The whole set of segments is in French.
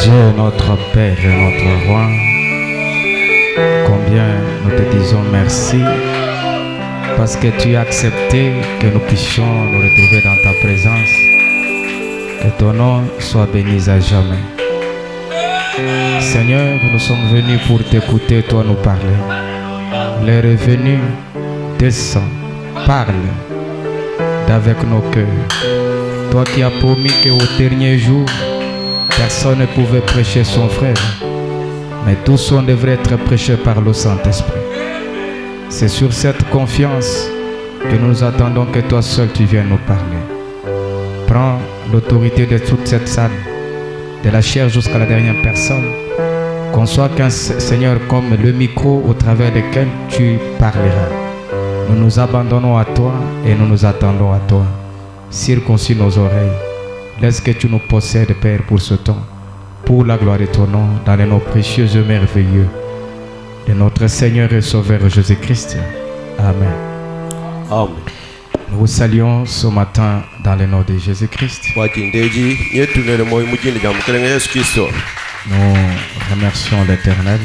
Dieu notre Père et notre Roi, combien nous te disons merci parce que tu as accepté que nous puissions nous retrouver dans ta présence. Que ton nom soit béni à jamais. Seigneur, nous sommes venus pour t'écouter, toi nous parler. Les revenus descend, parle d'avec nos cœurs. Toi qui as promis qu'au dernier jour, personne ne pouvait prêcher son frère, mais tous on devrait être prêchés par le Saint-Esprit. C'est sur cette confiance que nous attendons que toi seul tu viennes nous parler. Prends l'autorité de toute cette salle, de la chair jusqu'à la dernière personne, qu'on soit qu'un Seigneur comme le micro au travers lequel tu parleras. Nous nous abandonnons à toi et nous nous attendons à toi. Circoncis nos oreilles. Laisse que tu nous possèdes, Père, pour ce temps, pour la gloire de ton nom, dans les noms précieux et merveilleux de notre Seigneur et Sauveur Jésus-Christ. Amen. Amen. Nous vous saluons ce matin dans le nom de Jésus-Christ. Nous remercions l'Éternel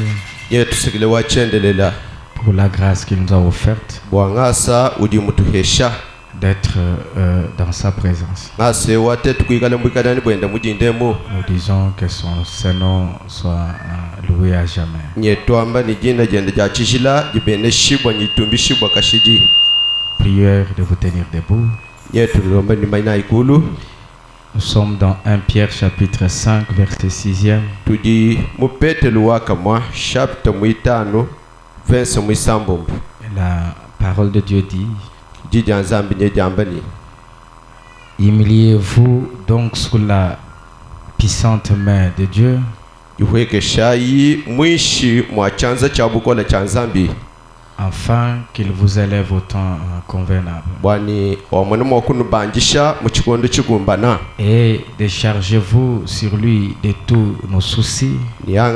pour la grâce qu'il nous a offerte d'être dans sa présence. Nous disons que son nom soit loué à jamais. Prière de vous tenir debout. Nous sommes dans 1 Pierre chapitre 5 verset 6e. La parole de Dieu dit: humiliez-vous donc sous la puissante main de Dieu, afin qu'il vous élève au temps convenable. Et déchargez-vous sur lui de tous nos soucis, car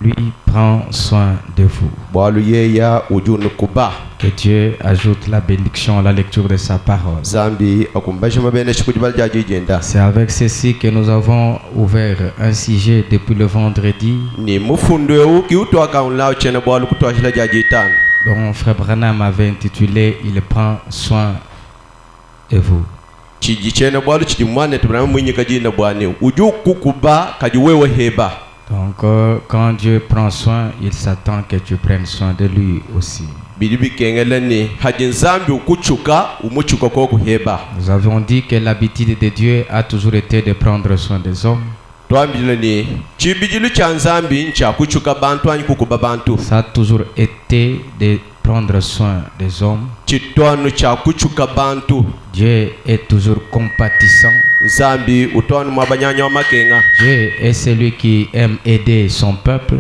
lui prend soin de vous. Que Dieu ajoute la bénédiction à la lecture de sa parole. C'est avec ceci que nous avons ouvert un sujet depuis le vendredi, dont Frère Branham avait intitulé « Il prend soin de vous ». Donc quand Dieu prend soin, il s'attend que tu prennes soin de lui aussi. Nous avons dit que l'habitude de Dieu a toujours été de prendre soin des hommes. Ça a toujours été de prendre soin des hommes. Dieu est toujours compatissant. Dieu est celui qui aime aider son peuple.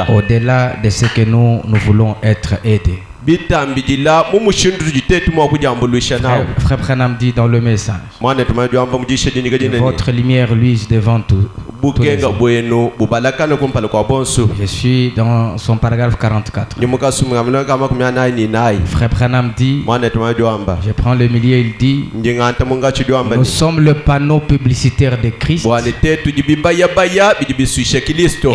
Au-delà de ce que nous voulons être aidés. Frère Branham dit dans le message, votre lumière luise devant tout. Je suis dans son paragraphe 44. Frère Branham dit, je prends le milieu, il dit, nous sommes le panneau publicitaire de Christ.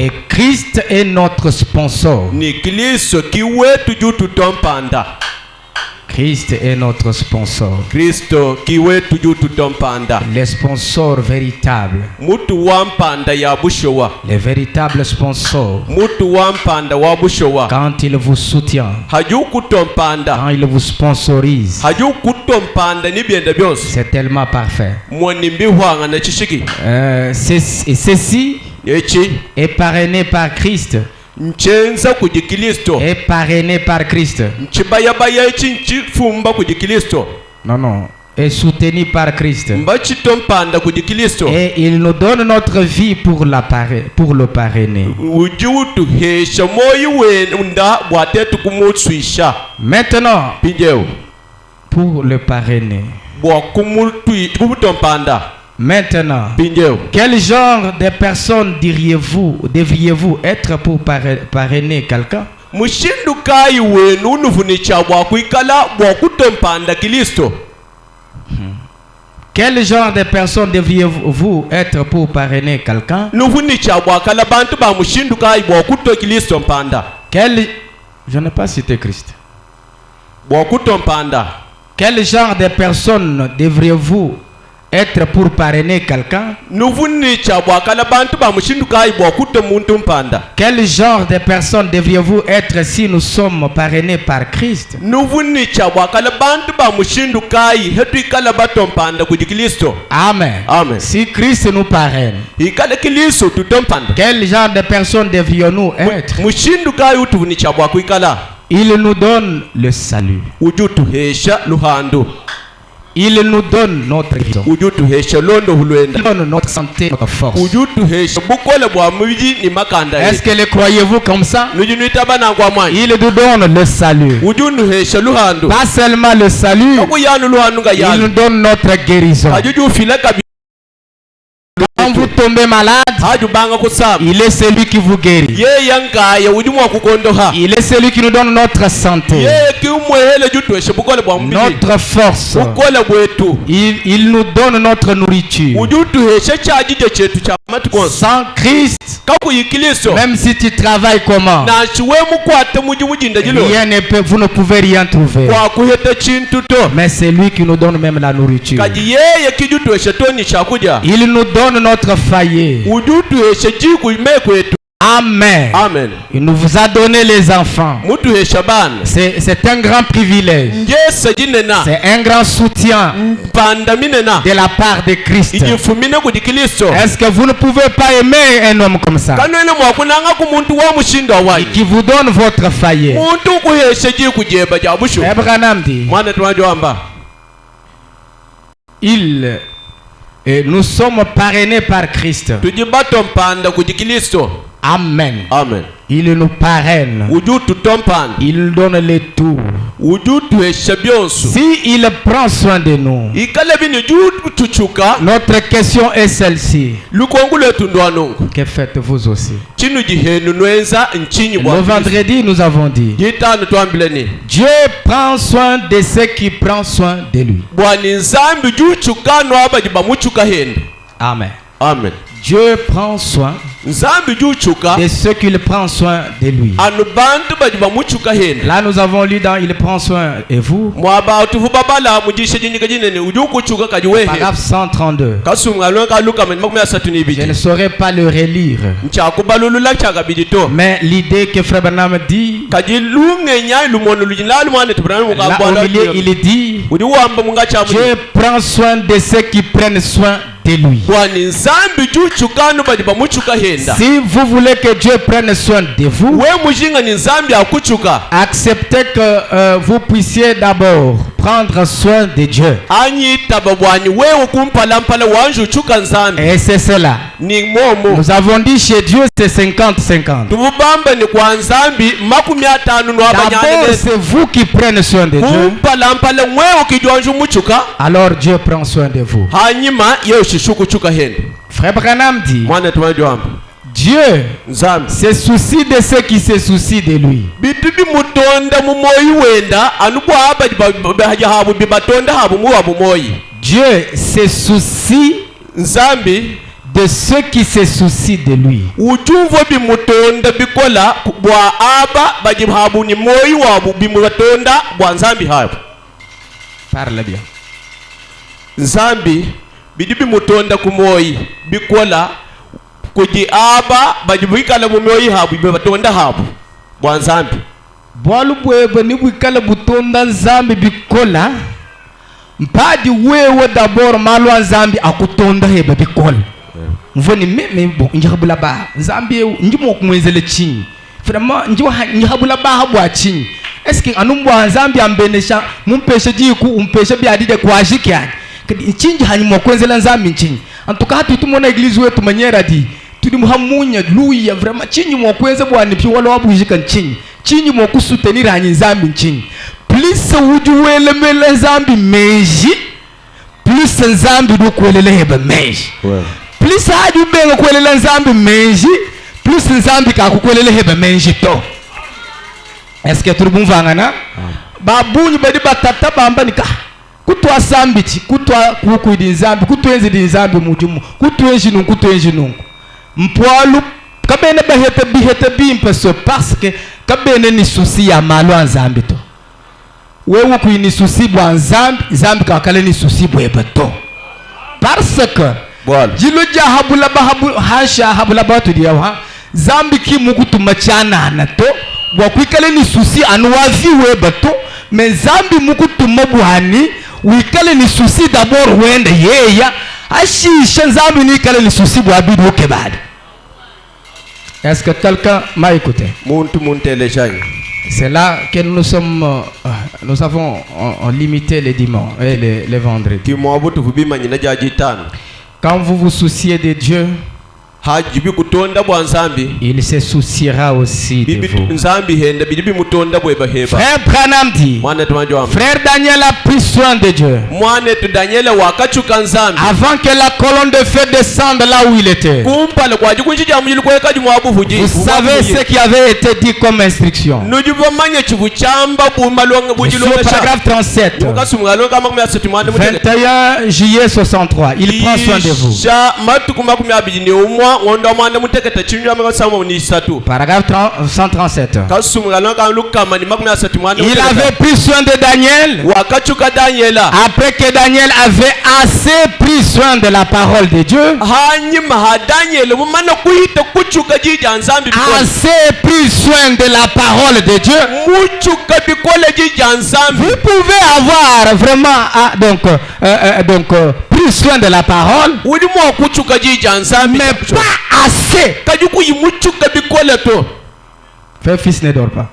Et Christ est notre sponsor. Christ est notre sponsor. Le sponsor véritable. Le véritable sponsor. Quand il vous soutient, quand il vous sponsorise, c'est tellement parfait. Ceci est parrainé par Christ. Est parrainé par Christ. Non. Est soutenu par Christ. Et il nous donne notre vie pour le parrainer. Maintenant, pour le parrainer. Maintenant, quel genre de personne devriez-vous être pour parrainer quelqu'un? Quel genre de personne devriez-vous être pour parrainer quelqu'un? Je n'ai pas cité Christ. Quel genre de personne devriez-vous être pour parrainer quelqu'un? Quel genre de personne devriez-vous être si nous sommes parrainés par Christ? Amen. Si Christ nous parraine, quel genre de personne devrions-nous être? Il nous donne le salut. Il nous donne notre guérison. Il donne notre santé, notre force. Est-ce que le croyez-vous comme ça? Il nous donne le salut. Pas seulement le salut, il nous donne notre guérison. Quand vous tombez malade, il est celui qui vous guérit. Il est celui qui nous donne notre santé, notre force. Il nous donne notre nourriture. Sans Christ, même si tu travailles comment, vous ne pouvez rien trouver. Mais c'est lui qui nous donne même la nourriture. Il nous donne notre foyer. Amen. Il nous vous a donné les enfants. C'est un grand privilège. C'est un grand soutien de la part de Christ. Est-ce que vous ne pouvez pas aimer un homme comme ça, qui vous donne votre foyer? Abraham dit, Et nous sommes parrainés par Christ. Amen. Amen. Il nous parraine. Il nous donne les tours. Si il prend soin de nous, notre question est celle-ci. Que faites-vous aussi? Le vendredi, nous avons dit, Dieu prend soin de ceux qui prennent soin de lui. Amen. Amen. Dieu prend soin de ceux qui prennent soin de lui. Là nous avons lu dans il prend soin de vous. Paragraphe 132. Je ne saurais pas le relire. Mais l'idée que Frère Branham dit, là au milieu il dit, Dieu prend soin de ceux qui prennent soin de lui. Si vous voulez que Dieu prenne soin de vous, acceptez que vous puissiez d'abord prendre soin de Dieu. Et c'est cela. Nous avons dit chez Dieu c'est 50-50. D'abord c'est vous qui prenez soin de Dieu. Alors Dieu prend soin de vous. Frère Branham dit, Dieu se soucie de ceux qui se soucient de lui. Dieu se soucie de ceux qui se soucient de lui. Parle bien. Nzambi bidibi mutonda kumoyi bikola kuji aba bajibikala mumoyi habu bibatonda habu bwa Nzambi bwalu bwebe ni bwikala butonda Nzambi bikola mpadi wewe d'abord malwa Nzambi akutonda hebe bikola mvoni meme bon njabula ba Nzambi njimo kumwezele chini vraiment njabula ba habwa chini est-ce que anumbwa Nzambi ambenesha mumpeshe jiku umpeshe biadide kwa jikyani nchinji hanyuma kwenzela Nzambi nchinji antuka hatu tumona eglise wetu manyera di tuli muhamunya luya vraiment chinji mo kwenze bwani pyo wala wabujika nchinji chinji mo kusutenira hanyi Nzambi nchinji plus uju welemele Nzambi meji plus Nzambi dukwelele heba meji plus haju benga kwelele Nzambi meji plus Nzambi kakukwelele heba meji to. Est-ce que tout bumvangana babunyi badi batata bamba nika kutwa sambiti kutwa kuku di Nzambi kutwenzi di Nzambi mujumu kutwenji nungu mpwalu kabene bihete bimpe so parce que kabene ni souci ya malwa Nzambi to wewe ku ni souci bwa Nzambi kakale ni souci bwebe to parce que jiluja habula bahabu hasha habula batu diyawa Nzambi ki mukutu machana na to wakwikale ni souci anuwazi webe to mais Nzambi mukutu mabwani wikale ni souci d'abord wende yeya ashisha Nzambi ni kale ni souci bwabidi ukebadi. Est-ce que quelqu'un m'a écouté? C'est là que nous avons limité les dimanches et les vendredis. Quand vous vous souciez de Dieu, il se souciera aussi de vous. Frère Branham dit, frère Daniel a pris soin de Dieu avant que la colonne de feu descende là où il était. Vous savez ce qui avait été dit comme instruction. Paragraphe 37. 21 juillet 63. Il prend soin de vous. Paragraphe 137. Il avait pris soin de Daniel après que Daniel avait assez pris soin de la parole de Dieu. Assez pris soin de la parole de Dieu. Vous pouvez avoir vraiment pris soin de la parole, mais pas assez. Frère fils ne dort pas.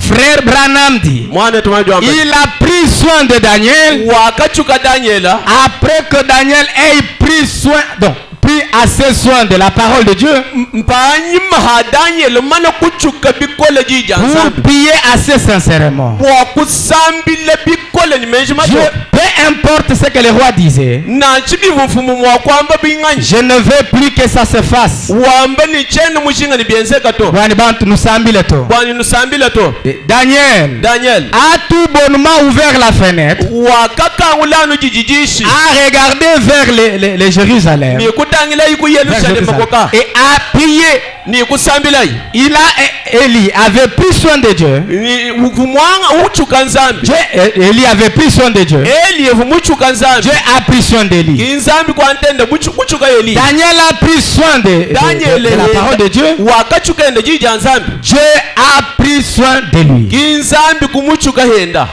Frère Branham dit, mwana tumajwamba il a pris soin de Daniel wakachuka Daniela après que Daniel ait pris soin, donc pris assez soin de la parole de Dieu mpanyima ha Daniel mana kuchuka bikole jija pour nsambi prier assez sincèrement. wakusambile bikole ni menji mato Peu importe ce que le roi disait, na chibivu mfumu mwakwamba binganya je ne veux plus que ça se fasse. wamba ni chene mushinga ni bienzeka to Bwani bantu nusambile to. bwani nusambile to Daniel a tout bonnement ouvert la fenêtre, wakakangulano jijijishi a regardé vers le Jérusalem ni kutangila iku Yerusalemu koka et a prié. ni kusambila Élie avait pris soin de Dieu. ni kumwanga uchuka nzambi Élie avait pris soin de Dieu. Eli evumuchuka nzambi Dieu a pris soin d'Élie. inzambi kwantenda kuchuka Eli Daniel a pris soin de la parole de Dieu. wakachuka enda jija nzambi Dieu a pris soin de lui. inzambi kumuchuka henda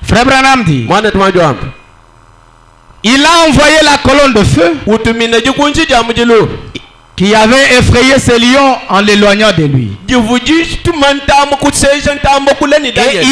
Frère Branham dit, mwana tumajwamba il a envoyé la colonne de feu utumina jikunji ja mujilu qui avait effrayé ces lions en l'éloignant de lui. jivuji tumantamo kuseja ntamo kuleni Et Daniel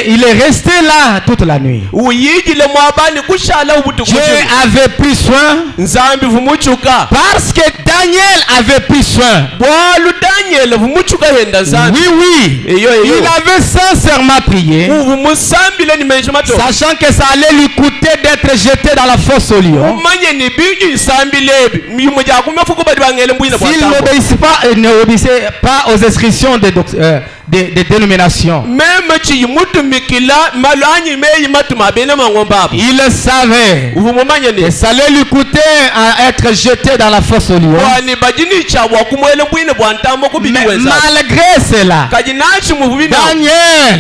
il est resté là toute la nuit. uyijile mwabani kushala ubutu Dieu avait pris soin nzambi vumuchuka parce que Daniel avait pris soin. bwalu Daniel vumuchuka henda nzambi Oui, eyo il avait sincèrement prié, uvumusambile ni menji mato sachant que ça allait lui coûter d'être jeté dans la fosse aux lions. umanye ni biji nsambilebi miyumo jakumefuko badi bangele mbwina S'il bwatambo n'obéissait pas aux inscriptions des dénominations, meme chiyimutumikila malanyi meyi matuma bene mangomba abo il savait uvumumanye que ni ça allait lui coûter à être jeté dans la fosse aux lions. bwani bajini chabwa kumwele mbwine bwantambo kubidi Mais wenza malgré cela, kajinachi muvubina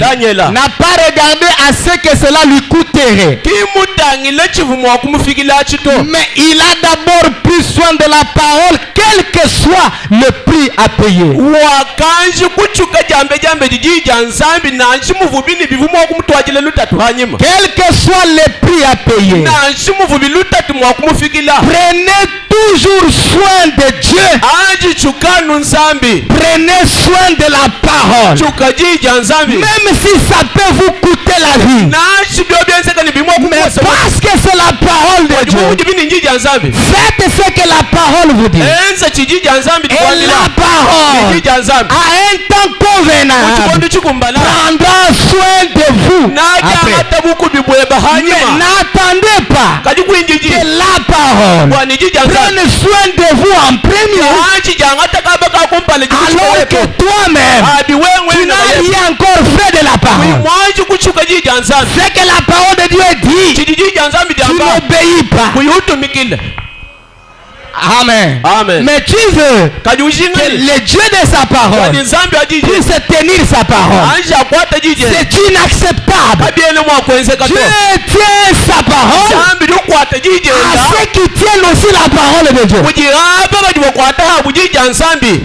Daniel n'a pas regardé à ce que cela lui coûterait. kimutangile chivumo wakumufikila chito Mais il a d'abord pris soin de la parole, quel que soit le prix à payer. wakanji kuchuka jambe jijija nzambi nanchi muvubini bivumo wakumutwajile lutatu hanyima Quel que soit le prix à payer, nanchi muvubi lutatu mwakumufikila prenez toujours soin de Dieu. anji chukanu nzambi Prenez soin de la parole. chuka jija nzambi Même si ça peut vous coûter la vie. nanchi byobyenzeka ni bimwe Mais parce que c'est la parole de Dieu, wakumuwujibini njija nzambi faites ce que la parole vous dit. enza chijija nzambi Et la parole, njija nzambi à un temps convenable, muchikondo chikumbala prendra soin de vous. naja Après. hata bukubibweba Mais hanyuma n'attendez pas kaji kwinjiji que la parole bwani jija nzambi prenne soin de vous en premier, anchi janga takaba kakumpale alors que toi-même, adi tu wewe n'as rien encore fait de la parole. mwanji kuchuka jija nzambi C'est que la parole de Dieu dit, chijija nzambi tu jamba n'obéis pas. kuyihutumikile Amen. Amen. Mais tu veux kaji que ushingani le Dieu de sa parole kadi nzambi ajije puisse tenir sa parole. anja akwata jije C'est inacceptable. kabyene mwakwenzeka Dieu to tient sa parole nzambi lukwata à jijenda ceux qui tiennent aussi la parole de Dieu. kujihaba kadi bakwata habu jija nzambi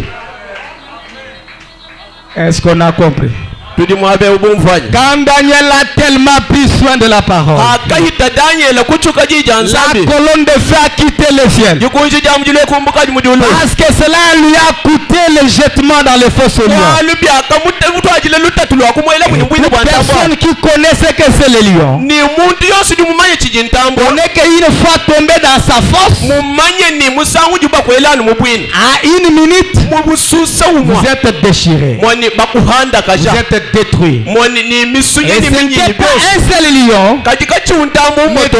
Est-ce qu'on a compris? tudi mwabe ubumfanya Quand Daniel a tellement pris soin de la parole, akahita Daniel kuchuka jija la nzambi colonne de feu a quitté le ciel. jikunji jamujile kumbukaji mujulu Parce que cela lui a coûté le jetement dans les fosses aux lions. walubi akamutwajile lutatu lwakumwela Toute bwini bwantambwa personne qui connaît ce que c'est le lion, ni muntu yose ni mumanye chijintambwa connaît qu'une fois tombé dans sa fosse, mumanye ni musangu juba kwelani mubwini à une minute, mubususa umwa vous êtes déchirés, mwani bakuhanda vous kaja êtes détruits. mwani ni Et misunye ce ni n'était minyini pas byose un seul lion, kaji kachuntambo mais umoto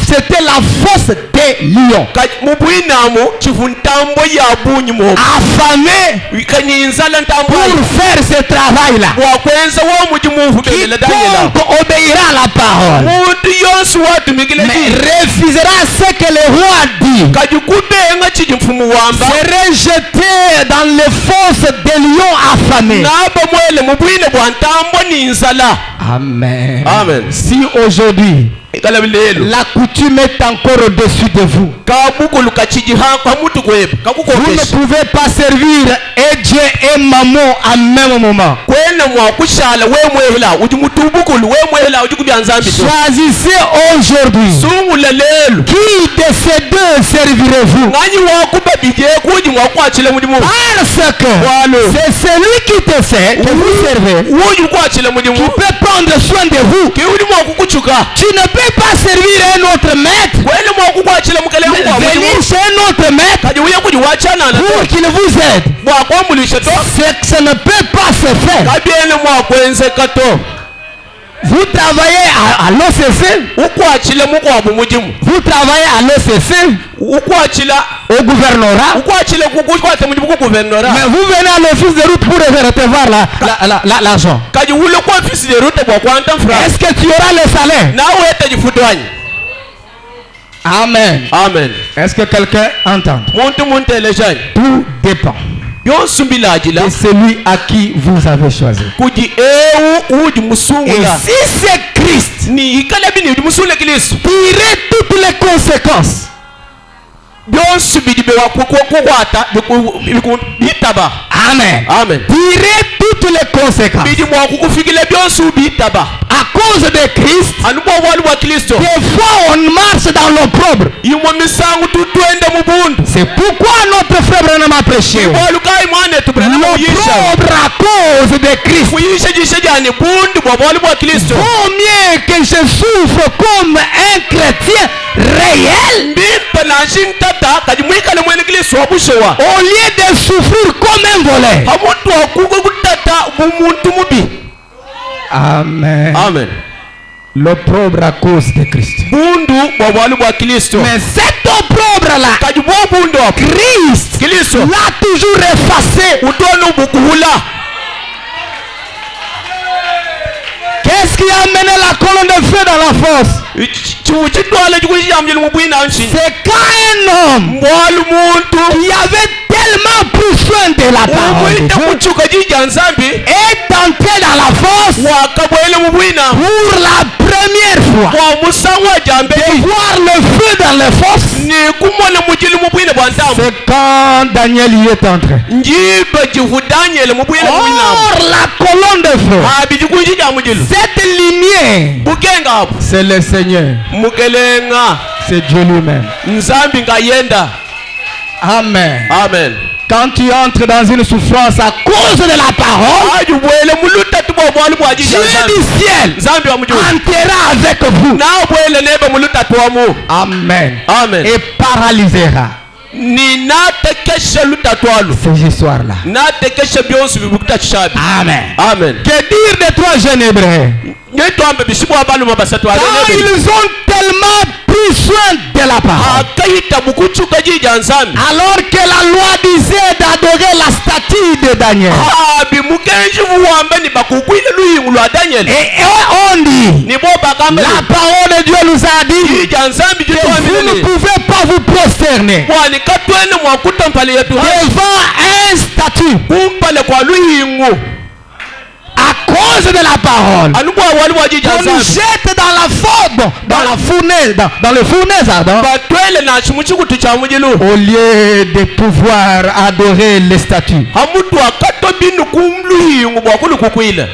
c'était la fosse des lions. mubwinamu chivuntambo ya bunyi mwobo Affamés kanyinzala ntambo pour faire ce travail-là. wakwenza wo muji muvubelele Daniela Quiconque obéira à la parole, muntu yose watumikile mais ji refusera ce que le roi dit, kaji kubenga chiji mfumu wamba serait jeté dans les fosses des lions affamés. naba mwele mubwine bwa ntambo ni nzala Amen. Amen. Si aujourd'hui ikala bilelo la coutume est encore au-dessus de vous, kabukulu kachijihanga kamutu kweba vous ne kakukokesha pouvez pas servir et Dieu et maman en même moment. kwene kwene mwakushala wemwehela uji mutubukulu wemwehela uji kubya nzambi to Choisissez aujourd'hui. sungula lelo Qui de ces deux servirez-vous? nganyi wakuba bije kuji mwakwachile mudimu Parce que Voilà. c'est celui qui te sert, que vous servez, uji kwachile mudimu qui peut prendre soin de vous. ki udi mwakukuchuka Tu ne peux pas servir un autre maître, kwene mwakukwachile mukale mais kwa mudimu venir chez un autre maître kaji uye kuji wachana na pour qu'il vous aide. bwakwambulisha to C'est que ça ne peut pas se faire. kabyene mwakwenzeka to Vous travaillez à l'OCC, ukwachile mukwabu mudimu vous travaillez à l'OCC, ukwachila au gouvernorat, ukwachile kukwate mudimu ku guvernora mais vous venez à l'office de route pour recevoir l'argent. kaji ule kwa ofisi de route bwakwanta mfra Est-ce que tu auras le salaire? nawe etajifutwanyi Amen. amen Est-ce que quelqu'un entend? muntu muntelejani Tout dépend byonsi mbilagila de celui à qui vous avez choisi. kuji ewu udi Et musungula si c'est Christ, ni ikala bini udi musule kristo tirez toutes les conséquences. byonsi bidibe wakukwata bitaba Amen. amen Tirez toutes les conséquences. bidi mwakukufikile byonsi ubitaba À cause de Christ, anubo wali wa kristo des fois on marche dans l'opprobre. imwe misangu tutwende mubundu C'est pourquoi notre frère Branham a prêché. bwalukai mwane tubrana muyisha L'opprobre à cause de Christ. kuyisha jisha jani bundu bwa bwali bwa kristo Vaut mieux que je souffre comme un chrétien réel mbimpa nanshintata kadi mwikale mwene kristo wabushewa au lieu de souffrir comme un voleur. hamuntu wakugo kutata bumuntu mubi Amen. amen L'opprobre à cause de Christ. bundu bwa bwali bwa kristo Mais cet opprobre-là, kadi bwa bundu wa Christ kristo l'a toujours effacé. utonu bukuhula Qu'est-ce qui a amené la colonne de feu dans la fosse? chiwu chitwala chikushiyamjeli mubwina nshi C'est quand un homme mbwali muntu qui avait tellement pris soin de la parole de umwite Dieu kuchuka jija nzambi est entré dans la fosse wakabwele mubwina pour la première fois. kwa musango wa jambe De voir le feu dans les fosses, ni kumona mujili mubwina bwa ntamu c'est quand Daniel y est entré. njiba jihu daniel mubwina mubwina Or, la colonne de feu, abi jikunjija mujili cette lumière, bukenga hapo c'est le Seigneur, mukelenga c'est Dieu lui-même. nzambi ngayenda Amen. amen Quand tu entres dans une souffrance à cause de la parole, aji bwele mulutatu bwa bwali bwa jija Dieu nzambi du ciel nzambi wa mujili entrera avec vous. na bwele nebe mulutatu wa mu Amen. amen Et paralysera ni natekesha lutatu alu ces histoires-là. natekesha byonsi bibukutacishabi Amen. amen Que dire des trois jeunes hébreux? nyetwambe bisibwa baluma basatu Quand ils ont tellement pris soin de la parole, akayita bukuchuka jija nzambi alors que la loi disait d'adorer la statue de Daniel. abi mukenji buwambe ni bakukwile luyingu lwa daniel Et on dit, nibo bakambe la parole de Dieu nous a dit jija nzambi que vous ne jitwamile pouvez pas vous prosterner bwani katwene mwakutompale yetu devant un statut kumpale kwa luyingu à cause de la parole. anubwa wali wa jija On nous nzambi jette dans la fourbe, dans la fournaise, dans le fournaise ardent, batwele na chimuchikutu cha mujilu au lieu de pouvoir adorer les statues. hamutu akato binu kumluyingu bwakulu kukwile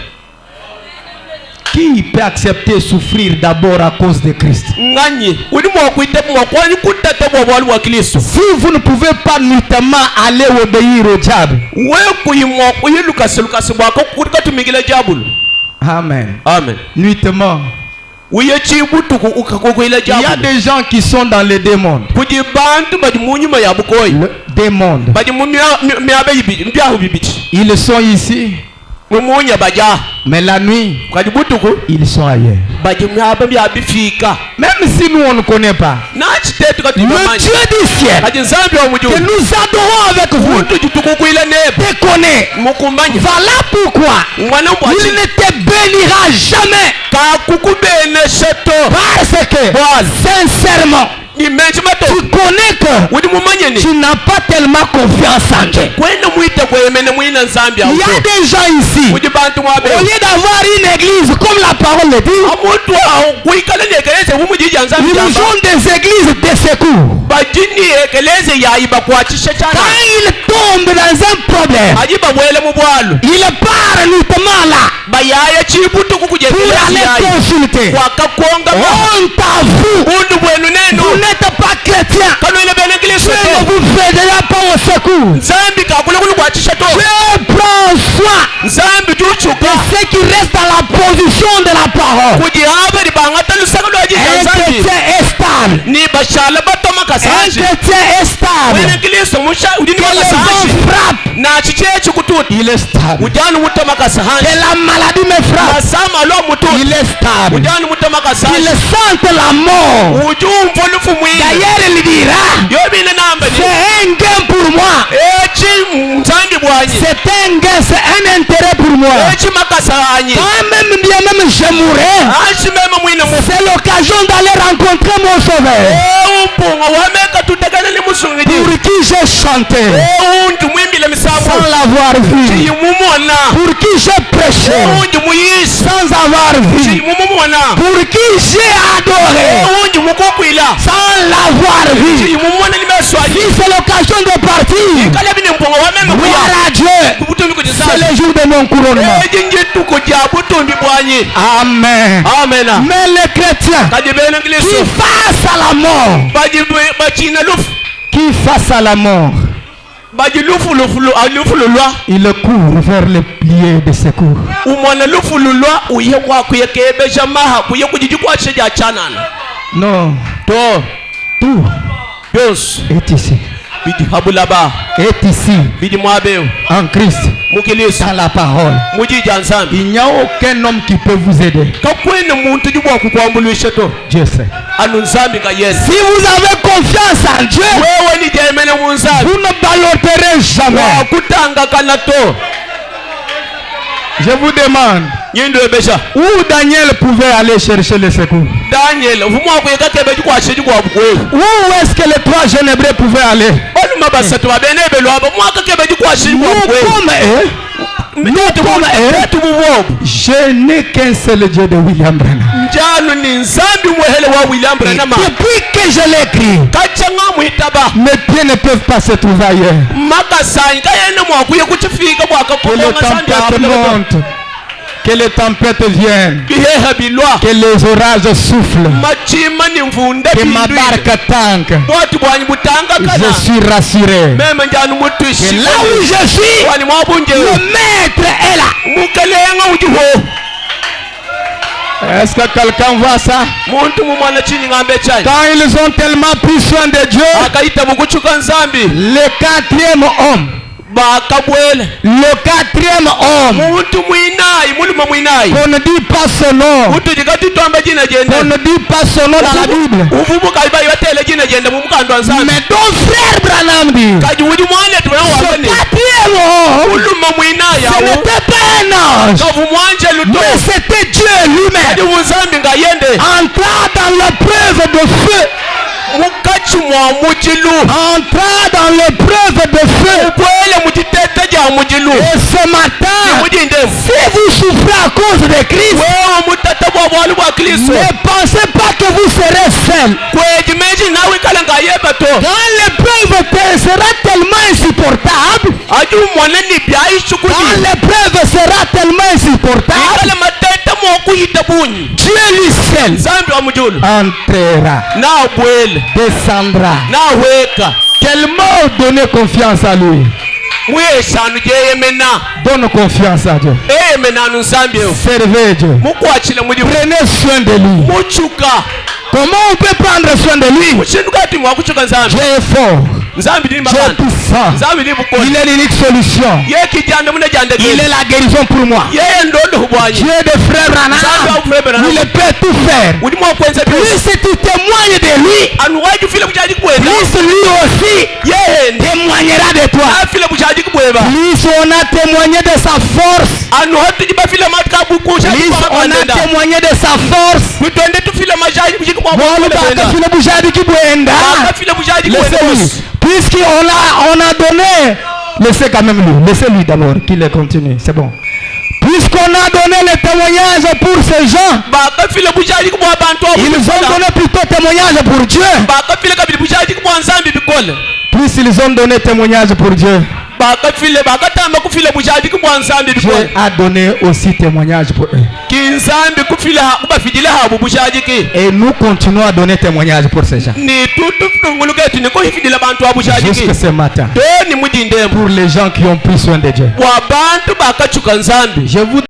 Qui peut accepter souffrir d'abord à cause de Christ? nganyi udi mwakuitepu mwakwani kutete bwa bwali wa kristo Si vous ne pouvez pas nuitamment aller obéir au diable. we kuyimwa kuyilukasi bwako kukatumikile jabulu Amen. amen Nuitamment. uye chibutuku ukakukwile Il y a jabulu des gens qui sont dans les démons. kuji bantu badi munyuma ya bukoyi Le démon. badi mumyabe mbyahu bibiti Ils sont ici, mumunya baja mais la nuit, kadi butuku ils sont ailleurs. badi myabe byabifika Même si nous on ne connaît pas. nachitetu Le Dieu du ciel kadi nzambi wa que mujulu nous adorons avec vous muntu jitukukwile nebe te connaît. mukumanya Voilà pourquoi mwana il mbwachi ne te bénira jamais. kakukubene sheto Parce que, Voilà. sincèrement, ni menshi mato tu connais que udi mumanyeni tu n'as pas tellement confiance en Dieu. kwenda muite kwemene mwina nzambi Il y a des gens ici, udi bantu mwabe au lieu d'avoir une église comme la parole le dit, amuntu kuikala nekeleze bumujija nzambi ils ont des églises de secours. bajini ekeleze yayiba kwachisha Quand chana ils tombent dans un problème, ajiba bwele mubwalo ils partent notamment là bayaya chibutu pour kukujekeleza aller yayi consulter. wakakonga Honte à vous, bundu bwenu neno vous n'êtes pas chrétien. kano ile bene Dieu kilise ne vous faisera pas au secours. nzambi kakule kulu kwachisha to Dieu prend soin nzambi de juchuka ceux qui restent dans la position de la parole. kujihaba libangata lusaka lwajija Un nzambi chrétien est stable. ni bashala batoma Un kasashi chrétien est stable. wene kilise musha udini Que les kasashi gens frappent, na chichechi kututi il est stable. ujani mutoma Que kasashi la maladie me frappe, masama lo mututi il est stable. ujani mutoma Il kasashi sente la mort. ujumva lufu mwini D'ailleurs, il dira, yobine namba ni c'est un gain pour moi. echi nzambi bwanyi C'est un gain, c'est un intérêt pour moi. echi makasahanyi Quand même, bien même, je mourrai. ashi mema mwina mufu C'est l'occasion d'aller rencontrer mon sauveur. umpunga wameka tutekana ni musungiji Pour qui j'ai chanté unju mwimbile misamu sans l'avoir vu. chiyimumona Pour qui j'ai prêché unju muyisi sans avoir vu. chiyimumona Pour qui j'ai adoré unju mukukwila sans l'avoir vu. chiyimumona Si nimeswaji c'est l'occasion de partir, kale bine mpunga wamema gloire kuya à Dieu. kubutumbi C'est kujisasa le jour de mon couronnement. ejinjituko ja butumbi bwanyi Amen. amena Mais les chrétiens kadi bene qui ngiliso face à la mort, bachina lufu qui face à la mort, baji lufu lulwa il court vers les pliés de secours. umwana lufu lulwa uye kwakuye kebesha maha kuye kujijikwashe ja chanana Non, to tout byose est ici. bidi habulaba Est ici bidi mwabeo en Christ, mukilisa dans la parole. mujija nzambi Il n'y a aucun homme qui peut vous aider. kakwene muntu jibwa kukwambulisha to Dieu sait. anu nzambi ka yesu Si vous avez confiance en Dieu, wewe ni jemene mu nzambi vous ne ballotterez jamais. wakutanga kana to Je vous demande, nyindo ebesha où Daniel pouvait aller chercher le secours? daniel vumwa kuyeka kebe jikwashe jikwa bukwefu Où est-ce que les trois jeunes hébreux pouvaient aller? oluma basatu babene belwabo mwaka kebe jikwashe jikwa Nous bukwefu comme eux, betu bubobu je n'ai qu'un seul Dieu de William Branham. njalo ni nzambi mwehele wa William Branham Depuis que je l'écris, kacha nga mwitaba mes pieds ne peuvent pas se trouver ailleurs. makasanyi kayene mwakuye kuchifika Que bwakakokonga les tempêtes montent, que les tempêtes viennent, biheha bilwa que les orages soufflent, machima ni mvunda que ma barque tanque. bwati bwanyi butanga Je kana suis rassuré. meme njani Que mutwishi là où je suis, wani mwabunje le maître est là. mukelenga ujiho Est-ce que quelqu'un voit ça? muntu mumwana chini ngambe chai Quand ils ont tellement pris soin de Dieu, akaita bukuchuka nzambi le quatrième homme, bakabwele le quatrième homme, muntu mwinayi muluma mwinayi on ne dit pas son nom, muntu jikatitwamba jina on jenda ne dit pas son nom dans la Bible. uvubuka ibai batele jina jenda mumukandwa nzambi Mais ton frère Branham dit, kaji udi mwane ce tunaowangani quatrième homme, uluma mwinayi ce awu n'était pas un ange, kavu mwanje luto mais c'était Dieu kaji lui-même. muzambi ngayende Entra dans l'épreuve de feu, mukachi mwa mujilu entra dans l'épreuve de feu. ubwele mutitete ja mujilu Et ce matin, mujindemu si vous souffrez à cause de Christ, wewe mutata bwa bwalu bwa kristo ne pensez pas que vous serez seul. kwejimeji nawe kala ngayebato Quand l'épreuve sera tellement insupportable, aju mwana ni quand byaishukudi l'épreuve sera tellement insupportable, ikala matete mokuyita bunyi Dieu lui seul nzambi wa mujulu entrera, na bwele descendra. na weka Tellement donner confiance à lui. mweshanu jeyemena Donne confiance à Dieu. eyemenanu nzambi eyo Servez Dieu. mukwachile muli Prenez soin de lui. muchuka Comment on peut prendre soin de lui? mushindu kati mwakuchuka nzambi Dieu est fort. nzambi ni Dieu est makanda puissant. nzambi ni bukoni Il est l'unique solution. ye kijande mune jande Il est la guérison pour moi. yeye ndondo hubwanyi Dieu de frère nzambi Branham, wa frère Branham il peut tout faire. uli mwakwenza Plus byose si tu témoignes de lui, anu wajufile kuchaji kubweba plus lui aussi yeye témoignera de toi. afile kuchaji kubweba Plus on a témoigné de sa force, anu hatu jibafile matka bukusha Please, on a témoigné de sa force. twende tufile majaji bujiki kwa Bon, bakafile bujadi kibwenda. bakafile bujaji Laissez-lui. Puisqu'on a donné, laissez quand même lui. Laissez-lui d'abord qu'il les continue. C'est bon. Puisqu'on a donné le témoignage pour ces gens, bakafile bujaji kwa bantu ils ont donné plutôt témoignage pour Dieu. bakafile kabili bujaji kwa nzambi bikole. Plus ils ont donné témoignage pour Dieu, bakafile bakatamba kufile bujaji kwa nzambi Dieu bikole. a donné aussi témoignage pour eux. Kinzambi kufile kubafidile habu bujaji ki. Et nous continuons à donner témoignage pour ces gens. Ni tutu funguluketu niko hifidile bantu abujaji ki. Jusque ce matin. Doni mudindemu. Pour les gens qui ont pris soin de Dieu. Wa bantu bakachuka nzambi. Je voudrais